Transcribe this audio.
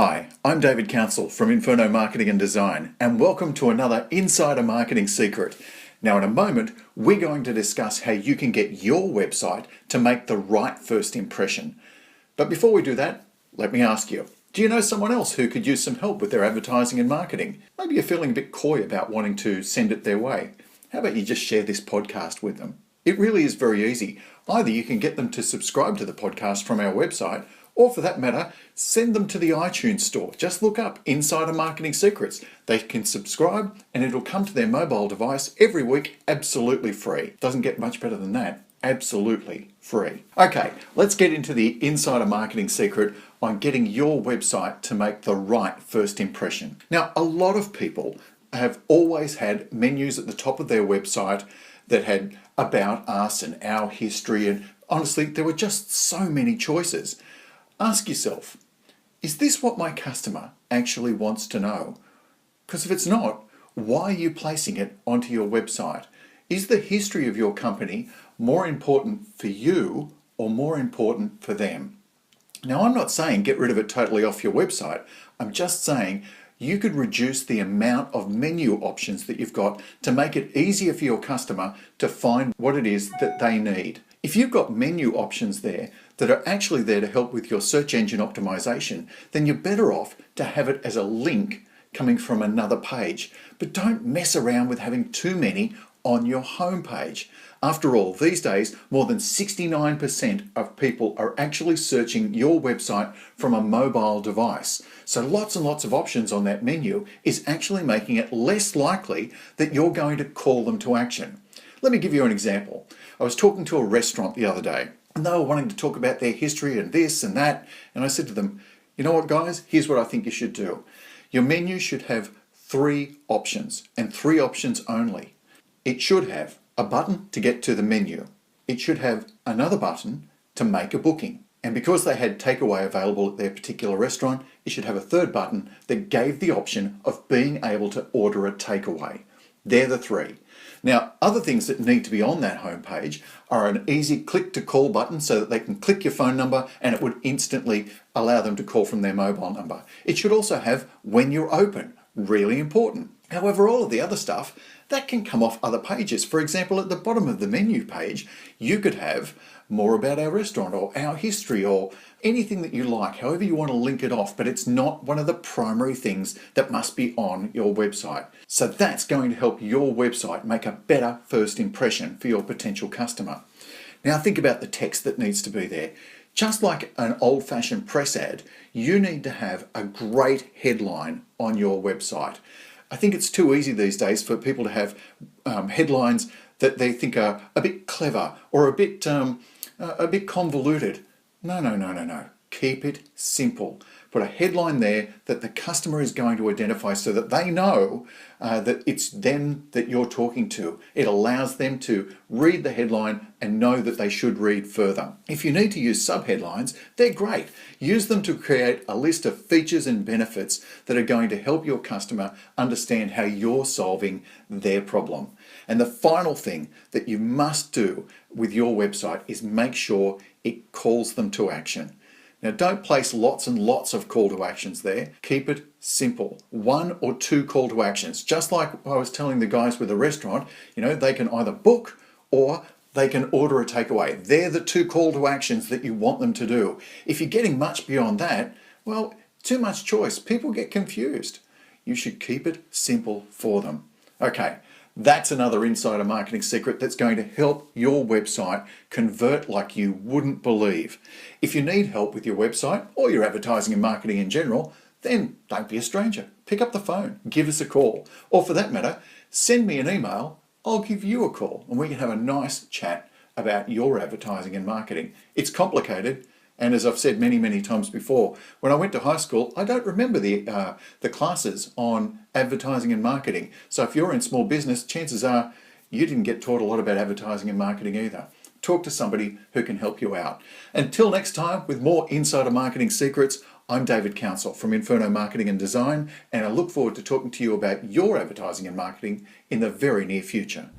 Hi, I'm David Council from Inferno Marketing and Design, and welcome to another Insider Marketing Secret. Now in a moment, we're going to discuss how you can get your website to make the right first impression. But before we do that, let me ask you, do you know someone else who could use some help with their advertising and marketing? Maybe you're feeling a bit coy about wanting to send it their way. How about you just share this podcast with them? It really is very easy. Either you can get them to subscribe to the podcast from our website, or for that matter, send them to the iTunes store. Just look up Insider Marketing Secrets. They can subscribe and it'll come to their mobile device every week absolutely free. Doesn't get much better than that. Absolutely free. Okay, let's get into the Insider Marketing Secret on getting your website to make the right first impression. Now, a lot of people have always had menus at the top of their website that had about us and our history, and honestly, there were just so many choices. Ask yourself, is this what my customer actually wants to know? Because if it's not, why are you placing it onto your website? Is the history of your company more important for you or more important for them? Now, I'm not saying get rid of it totally off your website. I'm just saying you could reduce the amount of menu options that you've got to make it easier for your customer to find what it is that they need. If you've got menu options there that are actually there to help with your search engine optimization, then you're better off to have it as a link coming from another page. But don't mess around with having too many on your home page. After all, these days, more than 69% of people are actually searching your website from a mobile device. So lots and lots of options on that menu is actually making it less likely that you're going to call them to action. Let me give you an example. I was talking to a restaurant the other day, and they were wanting to talk about their history and this and that, and I said to them, you know what guys, here's what I think you should do. Your menu should have 3 options, and 3 options only. It should have a button to get to the menu. It should have another button to make a booking. And because they had takeaway available at their particular restaurant, it should have a 3rd button that gave the option of being able to order a takeaway. They're the 3. Now, other things that need to be on that homepage are an easy click to call button so that they can click your phone number and it would instantly allow them to call from their mobile number. It should also have when you're open, really important. However, all of the other stuff, that can come off other pages. For example, at the bottom of the menu page, you could have more about our restaurant or our history or anything that you like, however you want to link it off, but it's not one of the primary things that must be on your website. So that's going to help your website make a better first impression for your potential customer. Now think about the text that needs to be there. Just like an old-fashioned press ad, you need to have a great headline on your website. I think it's too easy these days for people to have headlines that they think are a bit clever or a bit convoluted. No. Keep it simple. Put a headline there that the customer is going to identify so that they know that it's them that you're talking to. It allows them to read the headline and know that they should read further. If you need to use subheadlines, they're great. Use them to create a list of features and benefits that are going to help your customer understand how you're solving their problem. And the final thing that you must do with your website is make sure it calls them to action. Now don't place lots and lots of call to actions there. Keep it simple. 1 or 2 call to actions. Just like I was telling the guys with the restaurant, they can either book or they can order a takeaway. They're the 2 call to actions that you want them to do. If you're getting much beyond that, well, too much choice. People get confused. You should keep it simple for them. Okay. That's another insider marketing secret that's going to help your website convert like you wouldn't believe. If you need help with your website or your advertising and marketing in general, then don't be a stranger. Pick up the phone, give us a call, or for that matter, send me an email. I'll give you a call and we can have a nice chat about your advertising and marketing. It's complicated. And as I've said many times before, when I went to high school, I don't remember the classes on advertising and marketing. So if you're in small business, chances are you didn't get taught a lot about advertising and marketing either. Talk to somebody who can help you out. Until next time, with more Insider Marketing Secrets, I'm David Council from Inferno Marketing and Design, and I look forward to talking to you about your advertising and marketing in the very near future.